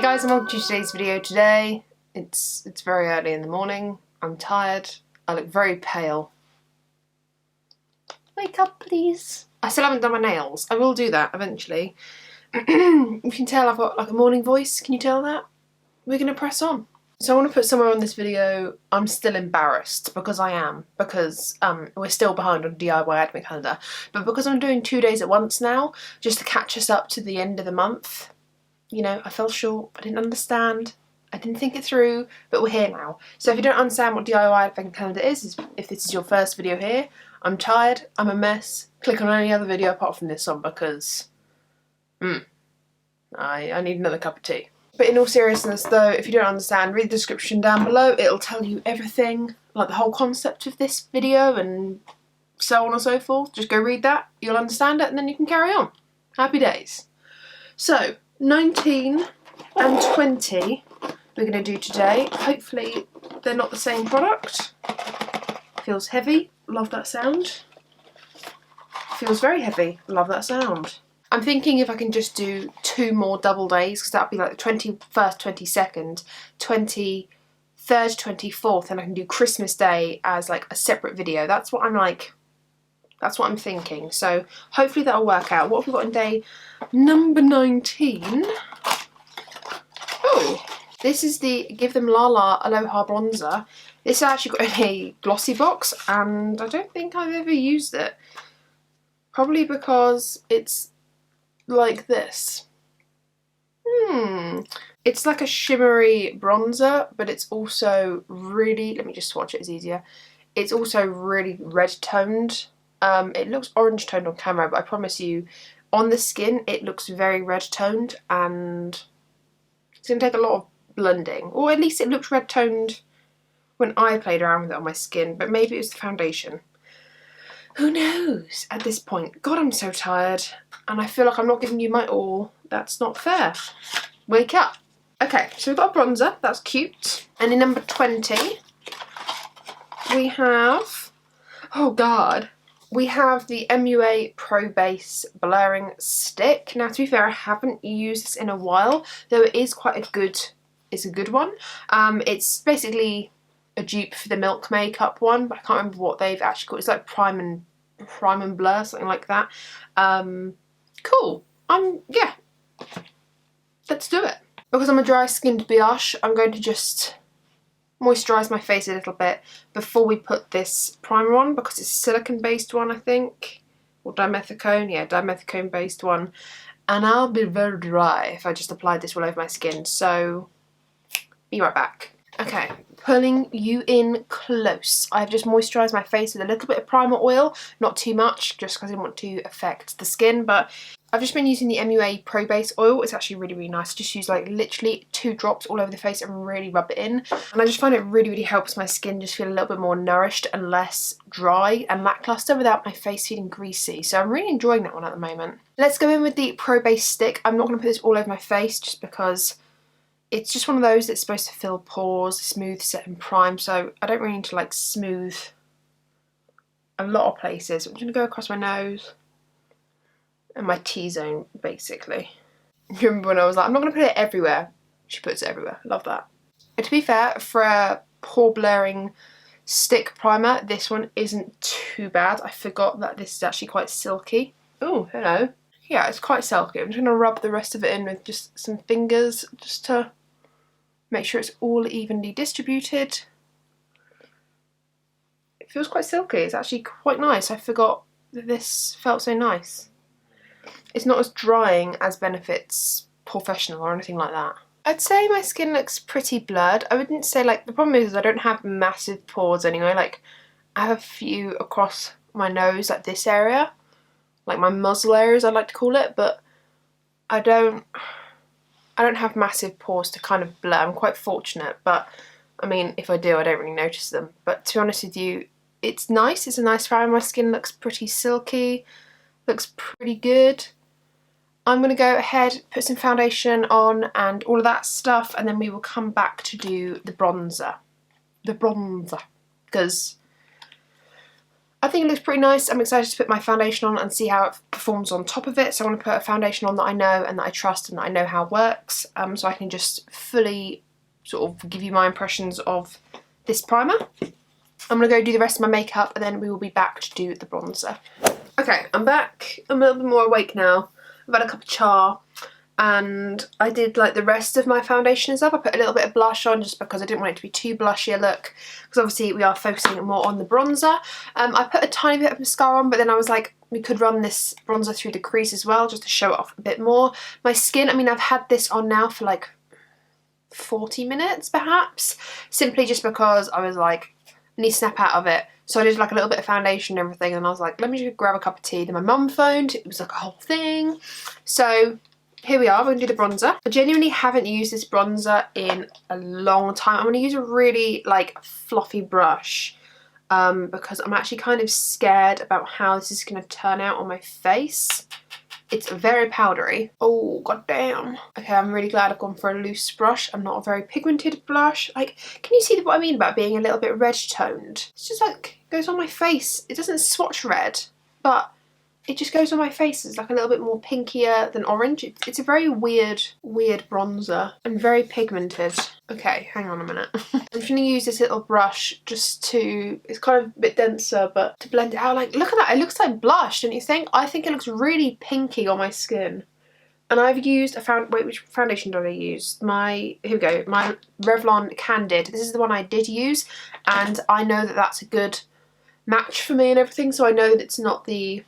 guys, and welcome to today's video. Today, it's very early in the morning. I'm tired. I look very pale. Wake up, please. I still haven't done my nails. I will do that eventually. You can tell I've got like a morning voice. Can you tell that? We're gonna press on. So I want to put somewhere on this video, I'm still embarrassed, because I am, because we're still behind on DIY advent calendar, but because I'm doing 2 days at once now, just to catch us up to the end of the month. You know, I fell short, I didn't understand, I didn't think it through, but we're here now. So if you don't understand what DIY advent calendar is if this is your first video here, I'm tired, I'm a mess, click on any other video apart from this one because, I need another cup of tea. But in all seriousness though, if you don't understand, read the description down below, it'll tell you everything, like the whole concept of this video and so on and so forth. Just go read that, you'll understand it, and then you can carry on. Happy days. So, 19 and 20 we're going to do today. Hopefully they're not the same product. Feels heavy, love that sound. Feels very heavy, love that sound. I'm thinking if I can just do 2 more double days, because that'll be like the 21st, 22nd, 23rd, 24th, and I can do Christmas Day as like a separate video. That's what I'm thinking. So hopefully that'll work out. What have we got in day number 19? Oh, this is the Give Them La La Aloha bronzer. This has actually got a glossy box, and I don't think I've ever used it. Probably because it's like this. It's like a shimmery bronzer, but it's also really, let me just swatch it, it's easier. It's also really red toned. It looks orange toned on camera, but I promise you on the skin it looks very red toned, and it's going to take a lot of blending, or at least it looked red toned when I played around with it on my skin, but maybe it was the foundation. Who knows at this point? God, I'm so tired, and I feel like I'm not giving you my all. That's not fair. Wake up. Okay, so we've got a bronzer, that's cute. And in number 20 we have, oh god, we have the MUA Pro Base Blurring Stick. Now, to be fair, I haven't used this in a while, though it is quite a good, it's a good one. It's basically a dupe for the Milk Makeup one, but I can't remember what they've actually called. It's like Prime and Blur, something like that. Cool. Yeah. Let's do it. Because I'm a dry skinned biatch, I'm going to just moisturise my face a little bit before we put this primer on, because it's a silicone based one, I think, or dimethicone, yeah, dimethicone based one, and I'll be very dry if I just applied this all over my skin, so be right back. Okay, pulling you in close. I've just moisturised my face with a little bit of primer oil, not too much, just because I didn't want to affect the skin, but I've just been using the MUA Pro Base oil. It's actually really, really nice. I just use like literally 2 drops all over the face and really rub it in. And I just find it really, really helps my skin just feel a little bit more nourished and less dry and lackluster without my face feeling greasy. So I'm really enjoying that one at the moment. Let's go in with the Pro Base stick. I'm not going to put this all over my face just because it's just one of those that's supposed to fill pores, smooth, set and prime. So I don't really need to like smooth a lot of places. I'm just going to go across my nose and my T-zone, basically. You remember when I was like, I'm not going to put it everywhere? She puts it everywhere. Love that. And to be fair, for a pore blurring stick primer, this one isn't too bad. I forgot that this is actually quite silky. Oh, hello. Yeah, it's quite silky. I'm just going to rub the rest of it in with just some fingers, just to make sure it's all evenly distributed. It feels quite silky. It's actually quite nice. I forgot that this felt so nice. It's not as drying as Benefit's Professional or anything like that. I'd say my skin looks pretty blurred. I wouldn't say, like, the problem is I don't have massive pores anyway. Like, I have a few across my nose, like this area, like my muzzle areas I like to call it, but I don't have massive pores to kind of blur. I'm quite fortunate, but I mean, if I do, I don't really notice them. But to be honest with you, it's nice. It's a nice primer. My skin looks pretty silky. Looks pretty good. I'm going to go ahead, put some foundation on and all of that stuff, and then we will come back to do the bronzer. Because I think it looks pretty nice. I'm excited to put my foundation on and see how it performs on top of it. So I want to put a foundation on that I know and that I trust and that I know how it works, so I can just fully sort of give you my impressions of this primer. I'm going to go do the rest of my makeup and then we will be back to do the bronzer. Okay, I'm back. I'm a little bit more awake now. I've had a cup of cha and I did like the rest of my foundation and stuff. I put a little bit of blush on just because I didn't want it to be too blushy a look, because obviously we are focusing more on the bronzer. I put a tiny bit of mascara on, but then I was like, we could run this bronzer through the crease as well just to show it off a bit more. My skin, I mean, I've had this on now for like 40 minutes perhaps, simply just because I was like, I need to snap out of it. So I did like a little bit of foundation and everything, and I was like, let me just grab a cup of tea. Then my mum phoned, it was like a whole thing. So here we are, we're going to do the bronzer. I genuinely haven't used this bronzer in a long time. I'm going to use a really like fluffy brush because I'm actually kind of scared about how this is going to turn out on my face. It's very powdery. Oh, goddamn. Okay, I'm really glad I've gone for a loose brush. I'm not a very pigmented blush. Like, can you see what I mean about being a little bit red toned? It's just like, goes on my face. It doesn't swatch red, but it just goes on my face. It's like a little bit more pinkier than orange. It's a very weird bronzer and very pigmented. Okay, hang on a minute. I'm just going to use this little brush just to, it's kind of a bit denser, but to blend it out. Like, look at that. It looks like blush, don't you think? I think it looks really pinky on my skin. And I've used wait, which foundation did I use? Here we go, my Revlon Candid. This is the one I did use, and I know that that's a good match for me and everything, so I know that it's not the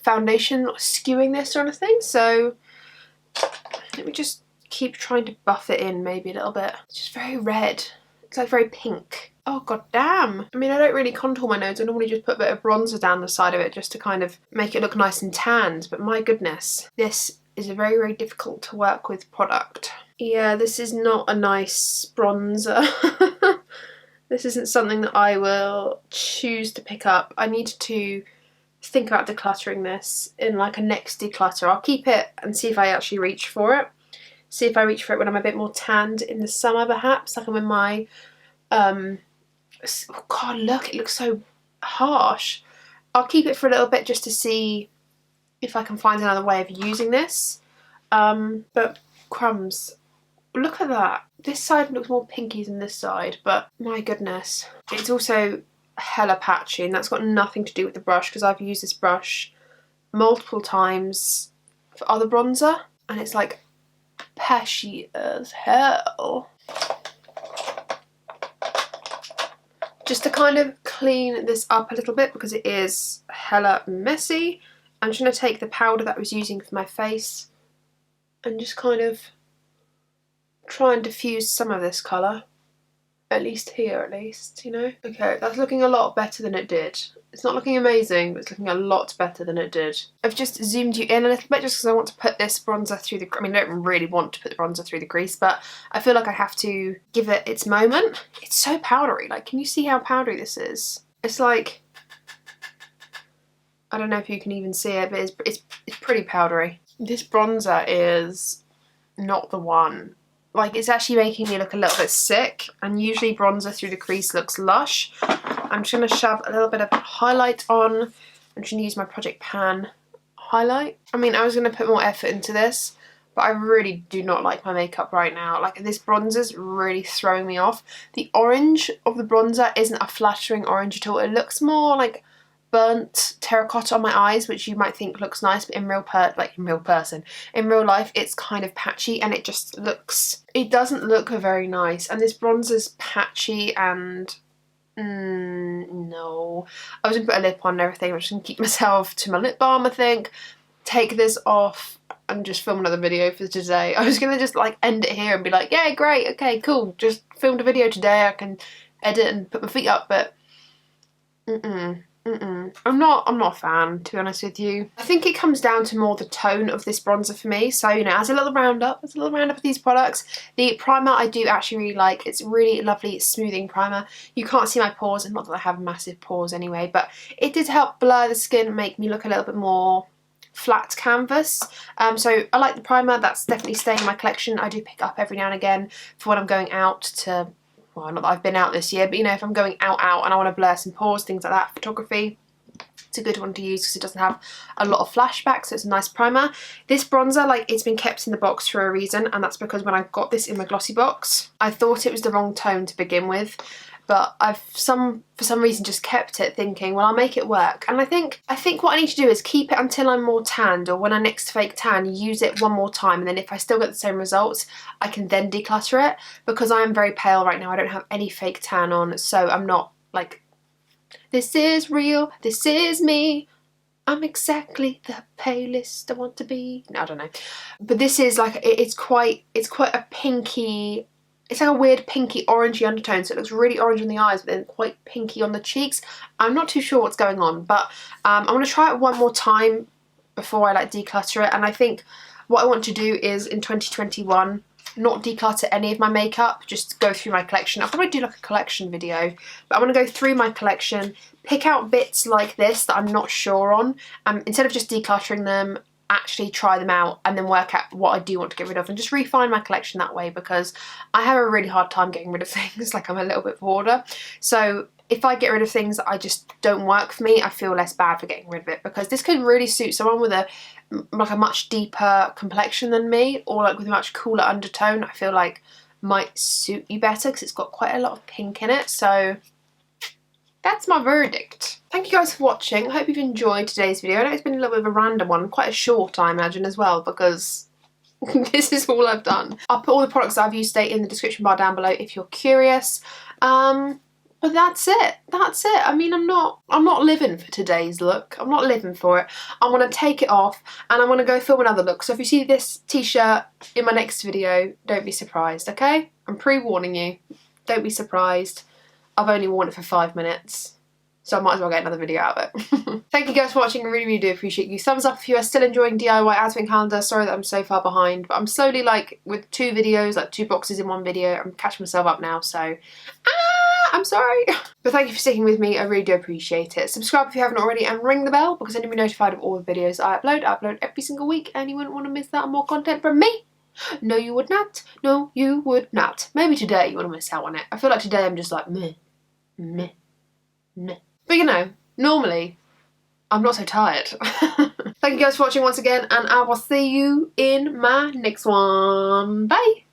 foundation skewing this or anything. So let me just keep trying to buff it in maybe a little bit. It's just very red. It's like very pink. Oh god damn. I mean, I don't really contour my nose. I normally just put a bit of bronzer down the side of it just to kind of make it look nice and tanned, but my goodness, this is a very, very difficult to work with product. Yeah, this is not a nice bronzer. This isn't something that I will choose to pick up. I need to think about decluttering this in like a next declutter. I'll keep it and see if I actually reach for it. See if I reach for it when I'm a bit more tanned in the summer perhaps, like I'm in my, oh god look, it looks so harsh. I'll keep it for a little bit just to see if I can find another way of using this. But crumbs, look at that. This side looks more pinky than this side, but my goodness. It's also hella patchy, and that's got nothing to do with the brush because I've used this brush multiple times for other bronzer and it's like patchy as hell. Just to kind of clean this up a little bit because it is hella messy, I'm just going to take the powder that I was using for my face and just kind of try and diffuse some of this colour. At least here, at least, you know? Okay, that's looking a lot better than it did. It's not looking amazing, but it's looking a lot better than it did. I've just zoomed you in a little bit just because I want to put this bronzer through the... I mean, I don't really want to put the bronzer through the crease, but I feel like I have to give it its moment. It's so powdery. Like, can you see how powdery this is? It's like... I don't know if you can even see it, but it's pretty powdery. This bronzer is not the one. Like, it's actually making me look a little bit sick, and usually bronzer through the crease looks lush. I'm just going to shove a little bit of highlight on. I'm just going to use my Project Pan highlight. I mean, I was going to put more effort into this, but I really do not like my makeup right now. Like, this bronzer's really throwing me off. The orange of the bronzer isn't a flattering orange at all. It looks more like burnt terracotta on my eyes, which you might think looks nice, but in real life it's kind of patchy and it just looks, it doesn't look very nice. And this bronzer's patchy and no. I was gonna put a lip on and everything. I'm just gonna keep myself to my lip balm, I think. Take this off and just film another video for today. I was gonna just like end it here and be like, yeah, great, okay, cool, just filmed a video today, I can edit and put my feet up, but I'm not a fan, to be honest with you. I think it comes down to more the tone of this bronzer for me. So, you know, as a little roundup of these products, the primer I do actually really like. It's really lovely smoothing primer. You can't see my pores, and not that I have massive pores anyway, but it did help blur the skin, make me look a little bit more flat canvas. So I like the primer. That's definitely staying in my collection. I do pick up every now and again for when I'm going out to well, not that I've been out this year, but you know, if I'm going out and I want to blur some pores, things like that, photography, it's a good one to use because it doesn't have a lot of flashback, so it's a nice primer. This bronzer, like, it's been kept in the box for a reason, and that's because when I got this in my glossy box, I thought it was the wrong tone to begin with, but I've for some reason just kept it thinking, well, I'll make it work. And I think what I need to do is keep it until I'm more tanned, or when I next fake tan, use it one more time, and then if I still get the same results, I can then declutter it, because I am very pale right now. I don't have any fake tan on, so I'm not like, this is real, this is me, I'm exactly the palest I want to be. No, I don't know. But this is like, it's quite a pinky, it's like a weird pinky orangey undertone, so it looks really orange on the eyes but then quite pinky on the cheeks. I'm not too sure what's going on, but I'm going to try it one more time before I like declutter it. And I think what I want to do is in 2021 not declutter any of my makeup, just go through my collection. I'll probably do like a collection video, but I'm going to go through my collection, pick out bits like this that I'm not sure on, instead of just decluttering them, actually try them out and then work out what I do want to get rid of and just refine my collection that way, because I have a really hard time getting rid of things. Like, I'm a little bit of a hoarder, so if I get rid of things that I just don't work for me, I feel less bad for getting rid of it, because this could really suit someone with a much deeper complexion than me, or like with a much cooler undertone. I feel like might suit you better because it's got quite a lot of pink in it. So that's my verdict. Thank you guys for watching. I hope you've enjoyed today's video. I know it's been a little bit of a random one, quite a short I imagine as well, because this is all I've done. I'll put all the products that I've used today in the description bar down below if you're curious. But that's it. That's it. I mean, I'm not living for today's look. I'm not living for it. I want to take it off and I want to go film another look. So if you see this t-shirt in my next video, don't be surprised, okay? I'm pre-warning you. Don't be surprised. I've only worn it for 5 minutes, so I might as well get another video out of it. Thank you guys for watching. I really, really do appreciate you. Thumbs up if you are still enjoying DIY advent calendar. Sorry that I'm so far behind, but I'm slowly, like, with 2 videos, like 2 boxes in 1 video, I'm catching myself up now, so I'm sorry. But thank you for sticking with me. I really do appreciate it. Subscribe if you haven't already and ring the bell, because then you'll be notified of all the videos I upload. I upload every single week and you wouldn't want to miss out on more content from me. No, you would not. No, you would not. Maybe today you want to miss out on it. I feel like today I'm just like meh, meh, meh. But you know, normally I'm not so tired. Thank you guys for watching once again, and I will see you in my next one. Bye.